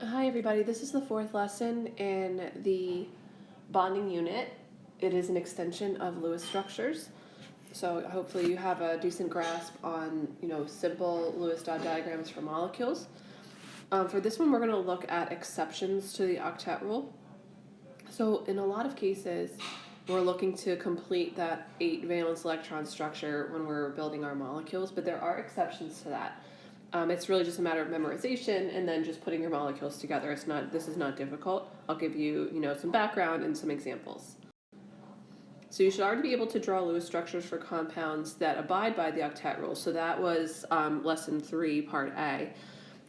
Hi everybody, this is the fourth lesson in the bonding unit. It is an extension of Lewis structures. So hopefully you have a decent grasp on, simple Lewis dot diagrams for molecules. For this one, we're going to look at exceptions to the octet rule. So in a lot of cases, we're looking to complete that 8 valence electron structure when we're building our molecules, but there are exceptions to that. It's really just a matter of memorization and then just putting your molecules together. This is not difficult. I'll give you, some background and some examples. So you should already be able to draw Lewis structures for compounds that abide by the octet rule. So that was lesson 3, part A,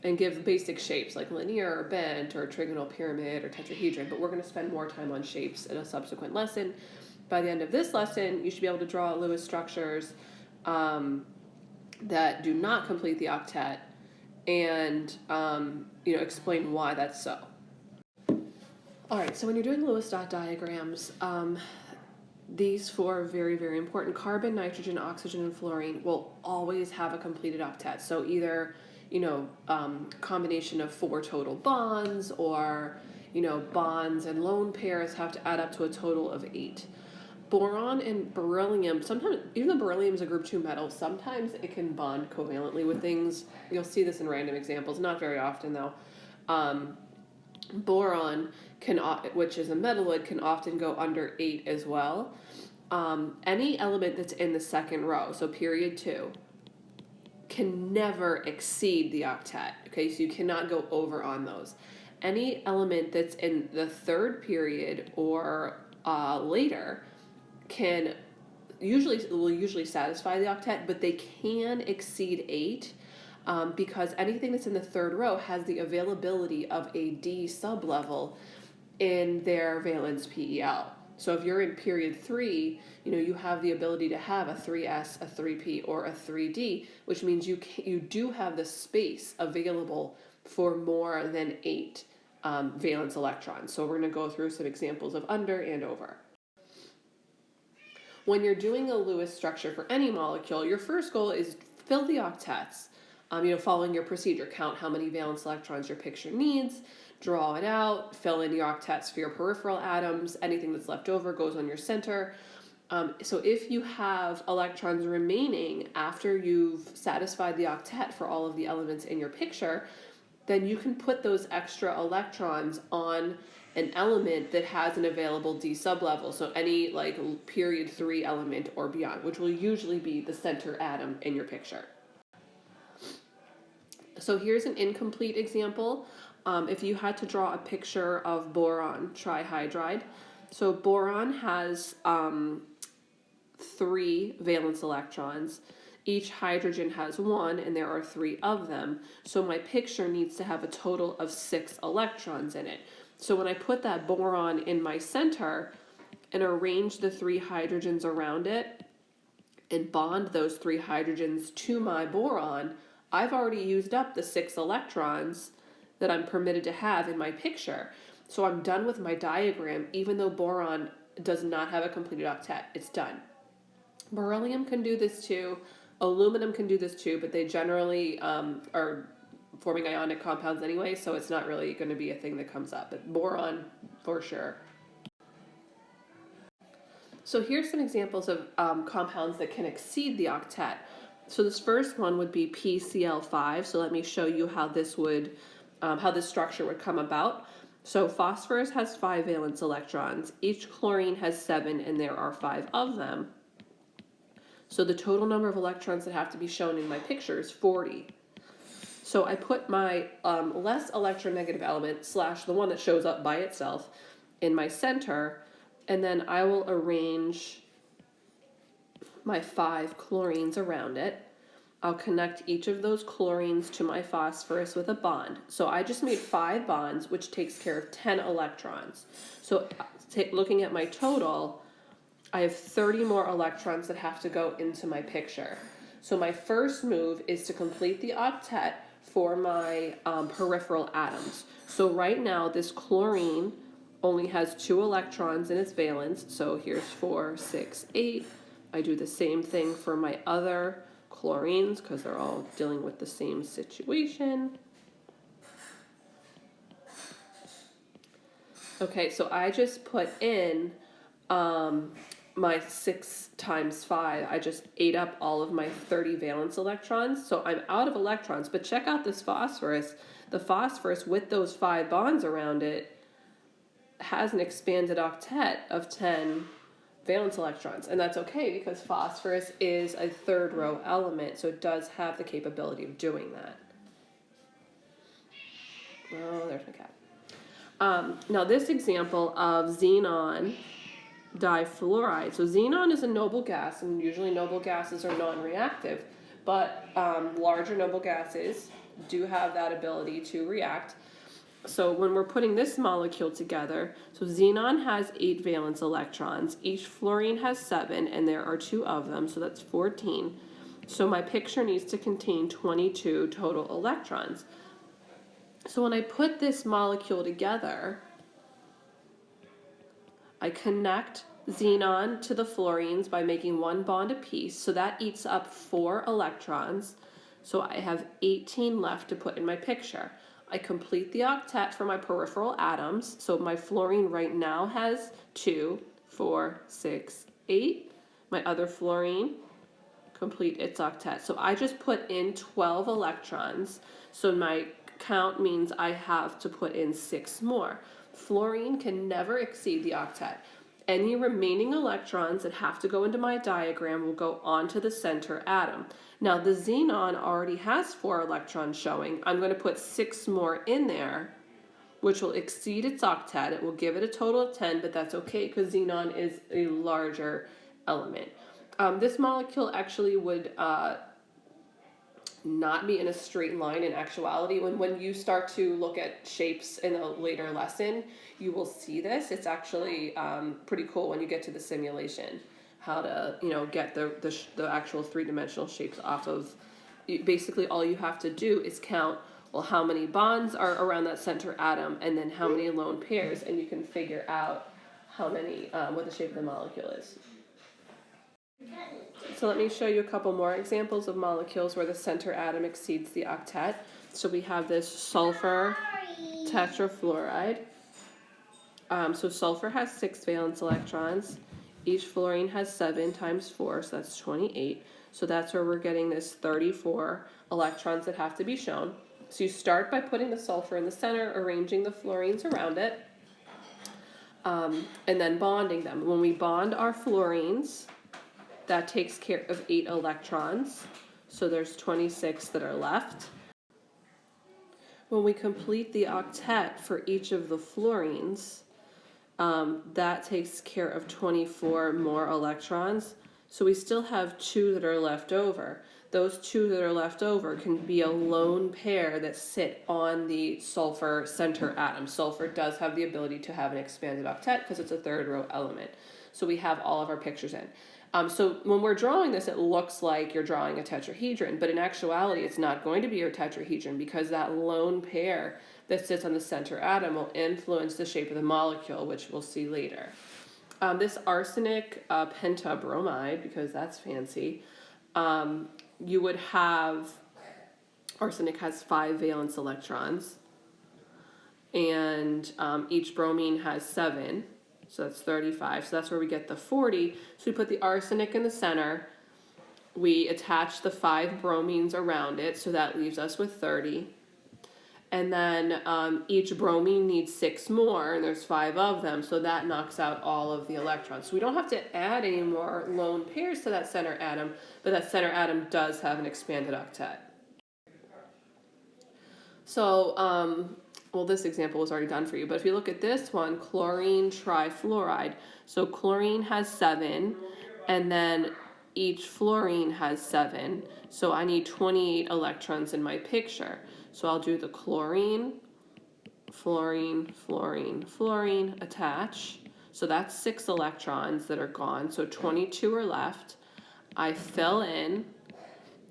and give basic shapes like linear or bent or trigonal pyramid or tetrahedron. But we're going to spend more time on shapes in a subsequent lesson. By the end of this lesson, you should be able to draw Lewis structures that do not complete the octet and explain why that's so. All right, so when you're doing Lewis dot diagrams, these 4 are very, very important. Carbon, nitrogen, oxygen, and fluorine will always have a completed octet. So either, combination of 4 total bonds or, bonds and lone pairs have to add up to a total of 8. Boron and beryllium, sometimes, even though beryllium is a group 2 metal, sometimes it can bond covalently with things. You'll see this in random examples, not very often though. Boron, which is a metalloid, can often go under 8 as well. Any element that's in the second row, so period 2, can never exceed the octet. Okay, so you cannot go over on those. Any element that's in the third period or later will usually satisfy the octet, but they can exceed 8 because anything that's in the third row has the availability of a D sublevel in their valence PEL. So if you're in period 3, you have the ability to have a 3s, a 3p, or a 3d, which means you do have the space available for more than 8 valence electrons. So we're going to go through some examples of under and over. When you're doing a Lewis structure for any molecule, your first goal is fill the octets. Following your procedure, count how many valence electrons your picture needs, draw it out, fill in your octets for your peripheral atoms. Anything that's left over goes on your center. So if you have electrons remaining after you've satisfied the octet for all of the elements in your picture, then you can put those extra electrons on an element that has an available D sublevel, so any period 3 element or beyond, which will usually be the center atom in your picture. So here's an incomplete example. If you had to draw a picture of boron trihydride, so boron has 3 valence electrons. Each hydrogen has 1, and there are 3 of them. So my picture needs to have a total of 6 electrons in it. So when I put that boron in my center and arrange the 3 hydrogens around it and bond those 3 hydrogens to my boron, I've already used up the 6 electrons that I'm permitted to have in my picture. So I'm done with my diagram, even though boron does not have a completed octet. It's done. Beryllium can do this too. Aluminum can do this too, but they generally are forming ionic compounds anyway, so it's not really going to be a thing that comes up. But boron, for sure. So here's some examples of compounds that can exceed the octet. So this first one would be PCl5. So let me show you how this structure would come about. So phosphorus has 5 valence electrons. Each chlorine has 7, and there are 5 of them. So the total number of electrons that have to be shown in my picture is 40. So I put my less electronegative element / the one that shows up by itself in my center, and then I will arrange my 5 chlorines around it. I'll connect each of those chlorines to my phosphorus with a bond. So I just made 5 bonds, which takes care of 10 electrons. So looking at my total, I have 30 more electrons that have to go into my picture. So my first move is to complete the octet for my peripheral atoms. So right now, this chlorine only has 2 electrons in its valence. So here's 4, 6, 8. I do the same thing for my other chlorines because they're all dealing with the same situation. Okay, so I just put in my 6 times 5. I just ate up all of my 30 valence electrons. So I'm out of electrons, but check out this phosphorus. The phosphorus with those 5 bonds around it has an expanded octet of 10 valence electrons. And that's okay because phosphorus is a third row element, so it does have the capability of doing that. Oh, there's my cat. Now this example of xenon difluoride. So xenon is a noble gas, and usually noble gases are non-reactive, but larger noble gases do have that ability to react. So when we're putting this molecule together, so xenon has 8 valence electrons, each fluorine has 7, and there are 2 of them, so that's 14. So my picture needs to contain 22 total electrons. So when I put this molecule together, I connect xenon to the fluorines by making 1 bond apiece, so that eats up 4 electrons. So I have 18 left to put in my picture. I complete the octet for my peripheral atoms, so my fluorine right now has 2, 4, 6, 8. My other fluorine complete its octet. So I just put in 12 electrons, so my count means I have to put in 6 more. Fluorine can never exceed the octet. Any remaining electrons that have to go into my diagram will go onto the center atom. Now the xenon already has 4 electrons showing. I'm going to put 6 more in there, which will exceed its octet. It will give it a total of 10, but that's okay because xenon is a larger element. This molecule actually would not be in a straight line in actuality. When you start to look at shapes in a later lesson, you will see this. It's actually pretty cool when you get to the simulation, how to get the actual 3-dimensional shapes off of. Basically all you have to do is count, well, how many bonds are around that center atom and then how many lone pairs, and you can figure out how many what the shape of the molecule is. So let me show you a couple more examples of molecules where the center atom exceeds the octet. So we have this sulfur tetrafluoride. So sulfur has 6 valence electrons. Each fluorine has 7 times 4, so that's 28. So that's where we're getting this 34 electrons that have to be shown. So you start by putting the sulfur in the center, arranging the fluorines around it, and then bonding them. When we bond our fluorines, that takes care of 8 electrons, so there's 26 that are left. When we complete the octet for each of the fluorines, that takes care of 24 more electrons, so we still have 2 that are left over. Those 2 that are left over can be a lone pair that sit on the sulfur center atom. Sulfur does have the ability to have an expanded octet because it's a 3rd row element. So we have all of our pictures in. So when we're drawing this, it looks like you're drawing a tetrahedron, but in actuality, it's not going to be your tetrahedron because that lone pair that sits on the center atom will influence the shape of the molecule, which we'll see later. This arsenic pentabromide, because that's fancy, you would have, arsenic has 5 valence electrons, and each bromine has 7. So that's 35. So that's where we get the 40. So we put the arsenic in the center. We attach the 5 bromines around it. So that leaves us with 30. And then each bromine needs 6 more, and there's 5 of them. So that knocks out all of the electrons. So we don't have to add any more lone pairs to that center atom, but that center atom does have an expanded octet. So, well, this example was already done for you, but if you look at this one, chlorine trifluoride. So chlorine has 7, and then each fluorine has 7. So I need 28 electrons in my picture. So I'll do the chlorine, fluorine, fluorine, fluorine, attach. So that's 6 electrons that are gone, so 22 are left. I fill in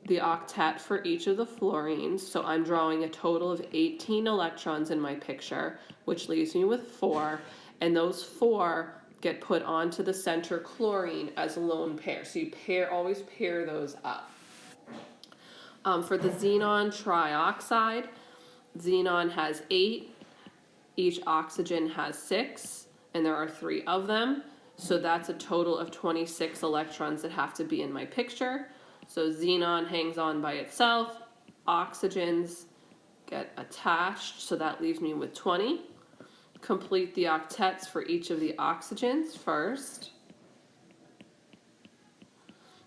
the octet for each of the fluorines, so I'm drawing a total of 18 electrons in my picture, which leaves me with 4, and those 4 get put onto the center chlorine as a lone pair. So you always pair those up. For the xenon trioxide, xenon has 8, Each oxygen has 6, and there are 3 of them. So that's a total of 26 electrons that have to be in my picture. So xenon hangs on by itself. Oxygens get attached, so that leaves me with 20. Complete the octets for each of the oxygens first.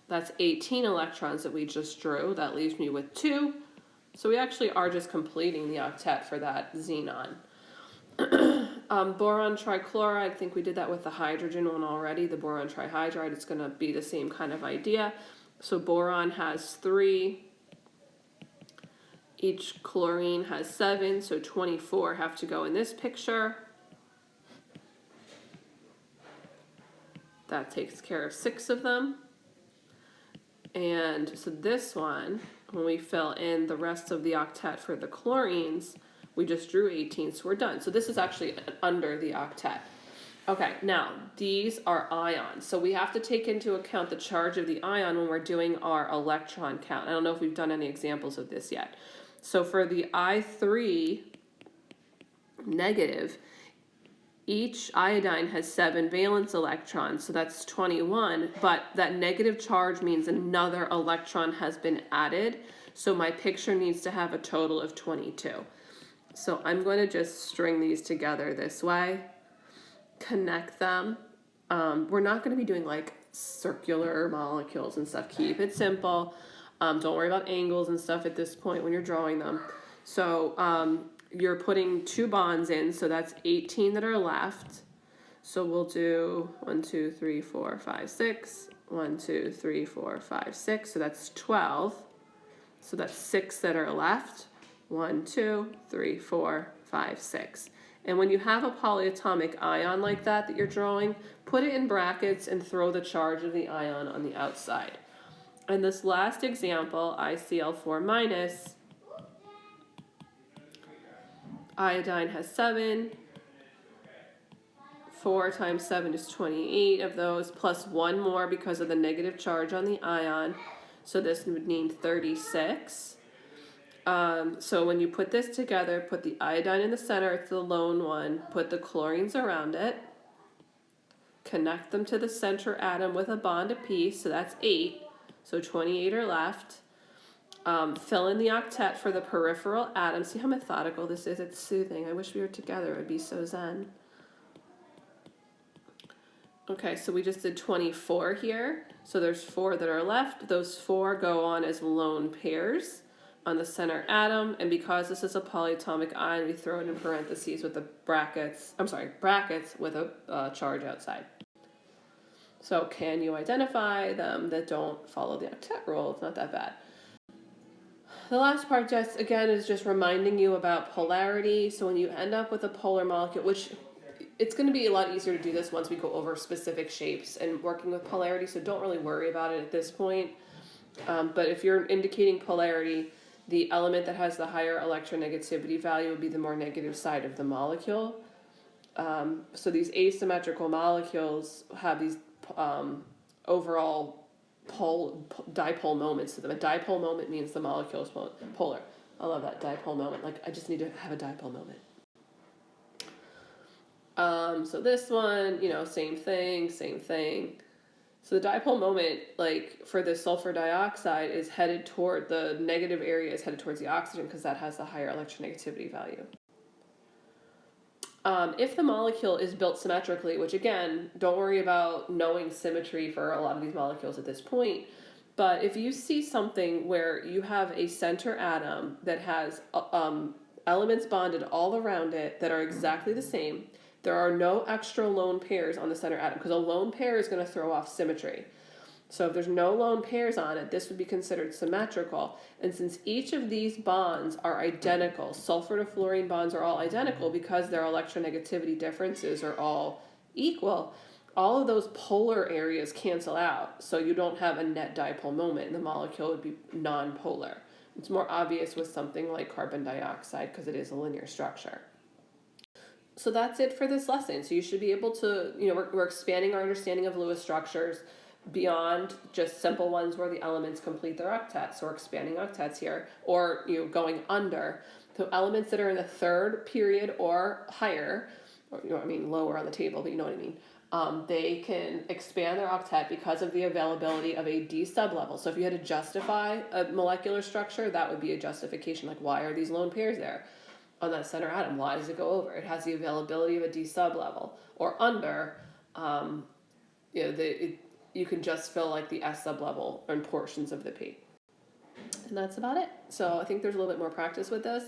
That's 18 electrons that we just drew. That leaves me with 2. So we actually are just completing the octet for that xenon. Boron trichloride, I think we did that with the hydrogen one already. The boron trihydride, it's going to be the same kind of idea. So boron has 3. Each chlorine has 7, so 24 have to go in this picture. That takes care of 6 of them. And so this one, when we fill in the rest of the octet for the chlorines, we just drew 18, so we're done. So this is actually under the octet. Okay, now these are ions. So we have to take into account the charge of the ion when we're doing our electron count. I don't know if we've done any examples of this yet. So for the I3 negative, each iodine has 7 valence electrons, so that's 21, but that negative charge means another electron has been added, so my picture needs to have a total of 22. So I'm going to just string these together this way, connect them. We're not going to be doing like circular molecules and stuff. Keep it simple. Don't worry about angles and stuff at this point when you're drawing them. So you're putting 2 bonds in, so that's 18 that are left. So we'll do 1, 2, 3, 4, 5, 6. 1, 2, 3, 4, 5, 6. So that's 12. So that's 6 that are left. 1, 2, 3, 4, 5, 6. And when you have a polyatomic ion like that you're drawing, put it in brackets and throw the charge of the ion on the outside. And this last example, ICl4 minus, iodine has 7. 4 times 7 is 28 of those, plus 1 more because of the negative charge on the ion. So this would mean 36. So when you put this together, put the iodine in the center, it's the lone one, put the chlorines around it, connect them to the center atom with a bond apiece, so that's 8, so 28 are left. Fill in the octet for the peripheral atom. See how methodical this is? It's soothing. I wish we were together. It would be so zen. Okay, so we just did 24 here. So there's 4 that are left. Those 4 go on as lone pairs on the center atom, and because this is a polyatomic ion, we throw it in parentheses with the brackets with a charge outside. So can you identify them that don't follow the octet rule? It's not that bad. The last part just again is just reminding you about polarity. So when you end up with a polar molecule, which it's going to be a lot easier to do this once we go over specific shapes and working with polarity, so don't really worry about it at this point. But if you're indicating polarity, the element that has the higher electronegativity value would be the more negative side of the molecule. So these asymmetrical molecules have these overall dipole moments to them. A dipole moment means the molecule is polar. I love that, dipole moment. Like, I just need to have a dipole moment. So this one, same thing. So the dipole moment, like for the sulfur dioxide, is headed toward the negative area, is headed towards the oxygen because that has the higher electronegativity value. If the molecule is built symmetrically, which again, don't worry about knowing symmetry for a lot of these molecules at this point, but if you see something where you have a center atom that has elements bonded all around it that are exactly the same, there are no extra lone pairs on the center atom because a lone pair is going to throw off symmetry. So if there's no lone pairs on it, this would be considered symmetrical. And since each of these bonds are identical, sulfur to fluorine bonds are all identical because their electronegativity differences are all equal, all of those polar areas cancel out. So you don't have a net dipole moment and the molecule would be non-polar. It's more obvious with something like carbon dioxide because it is a linear structure. So that's it for this lesson. So you should be able to, we're expanding our understanding of Lewis structures beyond just simple ones where the elements complete their octets. So we're expanding octets here, or going under. So elements that are in the third period or higher, or lower on the table, but you know what I mean. They can expand their octet because of the availability of a D sublevel. So if you had to justify a molecular structure, that would be a justification. Like, why are these lone pairs there on that center atom? Why does it go over? It has the availability of a D sublevel. Or under, you can just fill like the S sublevel and portions of the P. And that's about it. So I think there's a little bit more practice with this.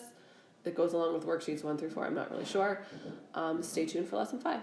It goes along with worksheets 1 through 4. I'm not really sure. Stay tuned for lesson 5.